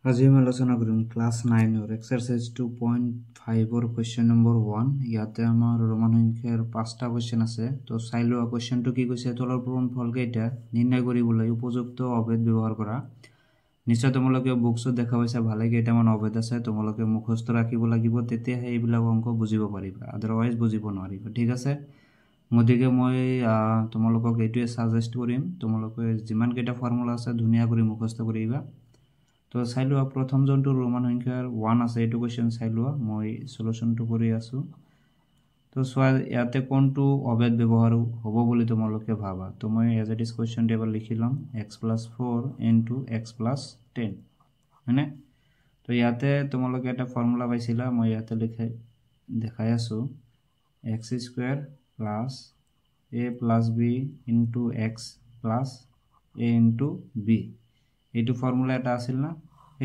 আজি আমি আলোচনা কৰিম ক্লাছ 9 এক্সাৰসাইজ 2.5 কোৱেশ্চন নম্বৰ 1 ইয়াতে আমাৰ ৰোমান সংখ্যাৰ 5টা কোৱেশ্চন আছে তো চাই লোৱা কোৱেশ্চনটো কি কৈছে তলৰ পূৰণফলকে এটা নিৰ্ণয় কৰিবলৈ উপযুক্ত অভেদ ব্যৱহাৰ কৰা নিশ্চয় তোমালোকে বুকছত দেখা পাইছা ভালে কেইটামান অভেদ আছে তোমালোকে মুখস্থ ৰাখিব লাগিব তেতিয়াহে এইবিলাক অংক বুজিব পাৰিবা আদাৰৱাইজ বুজিব নোৱাৰিবা ঠিক আছে গতিকে মই তোমালোকক এইটোৱে সাজেষ্ট কৰিম তোমালোকে যিমান কেইটা ফৰ্মুলা আছে ধুনীয়া কৰি মুখস্থ কৰিবা তো চাই লোৱা প্ৰথম জনটো ৰোমান সংখ্যাৰ 1 আছে এইটো কোৱেশ্চন চাই লোৱা মই সলিউশনটো কৰি আছো তো সোৱা ইয়াতে কোনটো অভেদ ব্যৱহাৰ হ'ব বুলি তোমালোকে ভাবা তো মই as it is question table লিখি লম x + 4 * x + 10 হয়নে তো ইয়াতে তোমালোকে এটা ফৰ্মুলা পাইছিলা মই ইয়াতে দেখাই আছো x² + a + b * x + a * b এইটো ফৰ্মুলা এটা আছিল না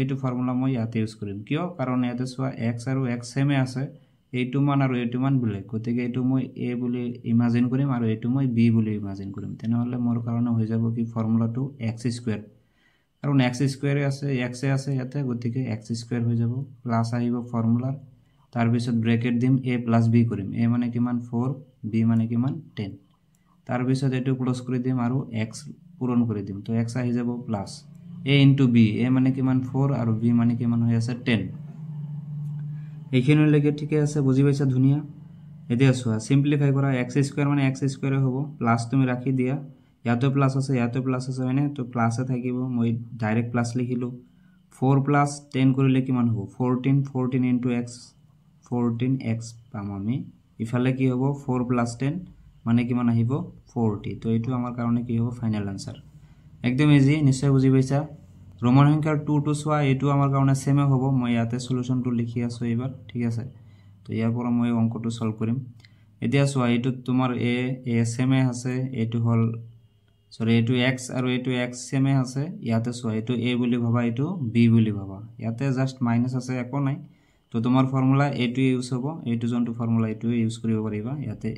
এইটো ফৰ্মুলা মই ইয়াতে ইউজ কৰিম কিয় কাৰণ ইয়াতে সোৱা x আৰু x সেমে আছে এইটো মান আৰু এইটো মান বেলেগ গতিকে এইটো মই a বুলি ইমাজিন কৰিম আৰু এইটো মই b বুলি ইমাজিন কৰিম তেনেহলে মোৰ কাৰণে হৈ যাব কি ফৰ্মুলাটো x² কাৰণ x² আছে x আছে ইয়াতে গতিকে x² হৈ যাব প্লাস আহিব ফৰ্মুলা তাৰ পিছত ব্ৰেকেট দিম a + b কৰিম a মানে কিমান 4 b মানে কিমান 10 তাৰ পিছত এটো ক্লোজ কৰি দিম আৰু x পূৰণ কৰি দিম তো x আহি যাব প্লাস a * b a মানে কিমান 4 আৰু b মানে কিমান হৈ আছে 10 এইখিনি লৈকে ঠিক আছে বুজি পাইছা ধুনিয়া এতিয়া সোৱা সিম্পলিফাই কৰা x² মানে x² হ'ব প্লাস তুমি ৰাখি দিয়া ইয়াতে প্লাস আছে মানে তো প্লাসে থাকিব মই ডাইৰেক্ট প্লাস লিখিলো 4 + 10 কৰিলে কিমান হ'ব 14 * x 14x পাম আমি ইফালে কি হ'ব 4 + 10 মানে কিমান আহিব 40 তো এইটো আমাৰ কাৰণে কি হ'ব ফাইনাল আনসাৰ একদম ইজি নিশ্চয় বুজি পাইছা ৰোমান সংখ্যাৰ 2 টু সোৱা এটো আমাৰ কাৰণে সেমে হ'ব মই ইয়াতে সলিউশনটো লিখি আছো এবাৰ ঠিক আছে তো ইয়াৰ পৰা মই অংকটো সলভ কৰিম এতিয়া সোৱা এটো তোমাৰ a সেমে আছে এটো হল সৰি এটো x আৰু এটো x সেমে আছে ইয়াতে সোৱা এটো a বুলি ভাবা এটো b বুলি ভাবা ইয়াতে জাস্ট মাইনাস আছে একো নাই তো তোমাৰ ফৰ্মুলা এটো ইউজ হ'ব এটো জনটো ফৰ্মুলা এটো ইউজ কৰিব পাৰিবা ইয়াতে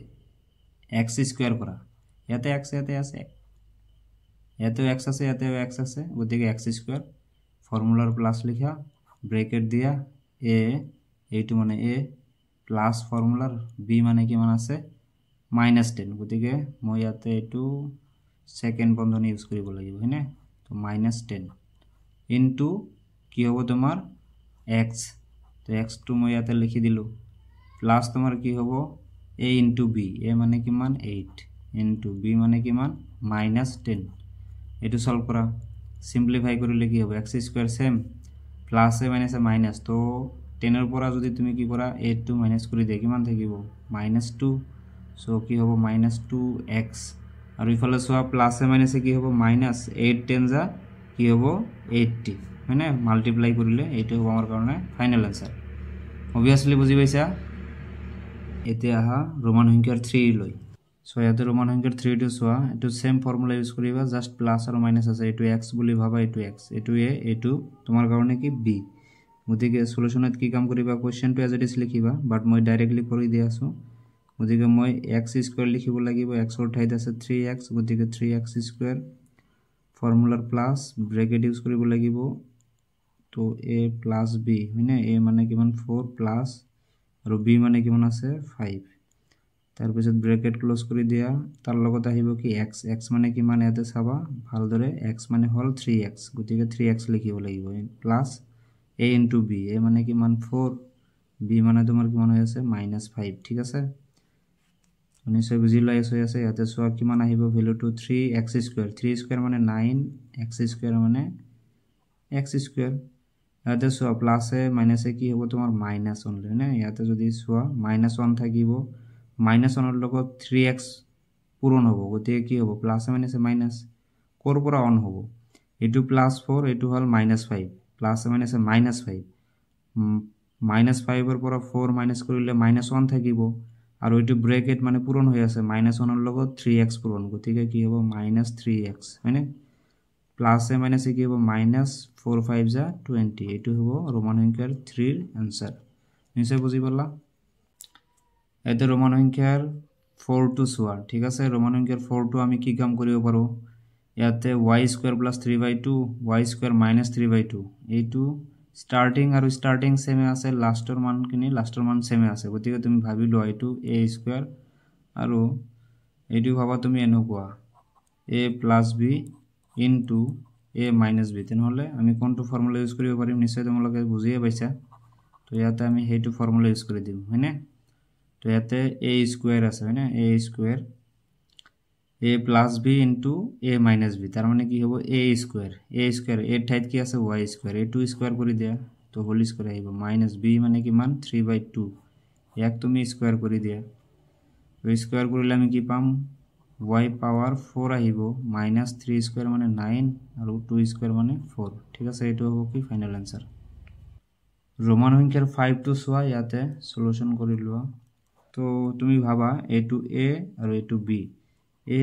x² কৰা ইয়াতে x ইয়াতে আছে ইয়াতে x আছে ইয়াতে x আছে গতিকে x² ফর্মুলার প্লাস লিখা ব্র্যাকেট দিয়া a এইটো মানে a প্লাস ফর্মুলার b মানে কি মান আছে -10 গতিকে মই ইয়াতে এইটো সেকেন্ড বন্ধনী ইউজ কৰিব লাগিব হয়নে তো -10 ইনটু কি হ'ব তোমাৰ x তো x টো মই ইয়াতে লিখি দিলো প্লাস তোমাৰ কি হ'ব a * b a মানে কিমান 8 ইনটু b মানে কিমান -10 এটো সলভ কৰা সিম্পলিফাই কৰিলে কি হ'ব x² সেম প্লাস এ মাইনাস এ মাইনাস তো 10 এর পৰা যদি তুমি কি কৰা 8 টু মাইনাস কৰি দিয়া কিমান থাকিব -2 সো কি হ'ব -2x আৰু ইফালে সোৱা প্লাস এ মাইনাস এ কি হ'ব -8 10 যা কি হ'ব 80 মানে মাল্টিপ্লাই কৰিলে এইটো হ'ব আমাৰ কাৰণে ফাইনাল আনসাৰ অবিয়াসলি বুজি পাইছা এতিয়া আহা ৰোমান সংখ্যাৰ 3 লৈ সো ইয়াতে ৰোমান সংখ্যাৰ 3 টু সোৱা এটো সেম ফৰ্মুলা ইউজ কৰিবা জাস্ট প্লাস আৰু মাইনাস আছে এটো x বুলি ভাবা এটো x এটো a এটো তোমাৰ কাৰণে কি b গতিকে সলিউশনত কি কাম কৰিবা কোৱেশ্চনটো এজ ইট ইজ লিখিবা বাট মই ডাইৰেক্টলি কৰি দি আছো গতিকে মই x² লিখিব লাগিব x ৰ ঠাইত আছে 3x গতিকে 3x² ফৰ্মুলাৰ প্লাস ব্ৰেকেট ইউজ কৰিব লাগিব তো a + b হয়নে a মানে কিমান 4 প্লাস আৰু b মানে কিমান আছে 5 তাৰ পিছত ব্ৰেকেট ক্লোজ কৰি দিয়া তাৰ লগত আহিব কি x x মানে কিমান ইয়াতে চাবা ভালদৰে x মানে হল 3x গতিকে 3x লিখিব লাগিব প্লাস a * b a মানে কিমান 4 b মানে তোমাৰ কিমান হৈ আছে -5 ঠিক আছে নিশ্চয় বুজিলা আছে ইয়াতে সোৱা কিমান আহিব ভ্যালুটো 3x² 3² মানে 9 x² মানে x² ইয়াতে সোৱা প্লাস এ মাইনাস এ কি হ'ব তোমাৰ -1 হয়নে ইয়াতে যদি সোৱা -1 থাকিব -1 ৰ লগত 3x পূৰণ হ'ব গতিকে কি হ'ব প্লাস মাইনাস মাইনাস কোৰ পৰা অন হ'ব এটো +4 এটো হল -5 প্লাস মাইনাস -5 -5 ৰ পৰা 4 মাইনাস কৰিলে -1 থাকিব আৰু এটো ব্ৰেকেট মানে পূৰণ হৈ আছে -1 ৰ লগত 3x পূৰণ গতিকে কি হ'ব -3x হয়নে প্লাস এ মাইনাস এ কি হ'ব -4 5 যা 20 এটো হ'ব ৰোমান সংখ্যাৰ 3 ৰ আনসাৰ নিশ্চয় বুজি পালা এতে ৰোমান সংখ্যাৰ 4 টু সোৱা ঠিক আছে ৰোমান সংখ্যাৰ 4 টু আমি কি কাম কৰিব পাৰো ইয়াতে y square plus 3/2 y square minus 3/2 এইটো স্টাৰ্টিং আৰু স্টাৰ্টিং সেমে আছে লাস্টৰ মানখিনি লাস্টৰ মান সেমে আছে গতিকে তুমি ভাবি লোৱা এইটো a স্কয়াৰ আৰু এইটো ভাবা তুমি এনেকুৱা a plus b into a minus b তেনেহলে আমি কোনটো ফর্মুলা ইউজ কৰিব পাৰিম নিশ্চয় তোমালোকে বুজিয়ে পাইছা তো ইয়াতে আমি হেইটো ফৰ্মুলা ইউজ কৰি দিম হয়নে তো ইয়াতে a স্কয়ার আছে হয়নে a square a plus b into a minus b তার মানে কি হবে a স্কয়ার a ঠাইত কি আছে y স্কয়ার a2 স্কয়ার কৰি দিয়া তো হোল স্কয়ার আহিব minus b মানে কিমান 3/2 ইয়াক তুমি স্কয়ার কৰি দিয়া তো স্কয়াৰ কৰিলে আমি কি পাম y power 4 আহিব minus 3 স্কয়াৰ মানে 9 আৰু 2 স্কয়ার মানে 4 ঠিক আছে এটো হ'ব কি ফাইনাল आंसर रोमान সংখ্যাৰ 5 টো সোয়া ইয়াতে সলিউশন কৰি লোৱা তো তুমি ভাবা a to a আৰু a to b a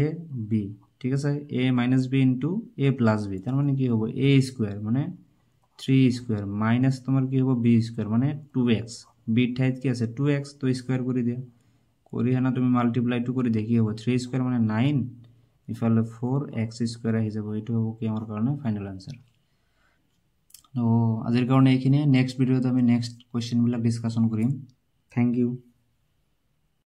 b ঠিক আছে a minus b into a plus b তার মানে কি হবে a স্কয়ার মানে 3 স্কয়ার মাইনাস তোমার কি হবে b স্কয়ার মানে 2x b ঠাইত কি আছে 2x তো স্কয়ার কৰি দিয়া কৰি হানা তুমি মাল্টিপ্লাই টু কৰি দেখি হ'ব 3 স্কয়াৰ মানে 9 ইফালে 4x স্কয়াৰ আহি যাব এটো হ'ব কি আমাৰ কাৰণে ফাইনাল आंसर তো আজিৰ কাৰণে এইখিনি নেক্সট ভিডিওত আমি নেক্সট কোৱেশ্চন বিলাক ডিসকাশন কৰিম থ্যাংক ইউ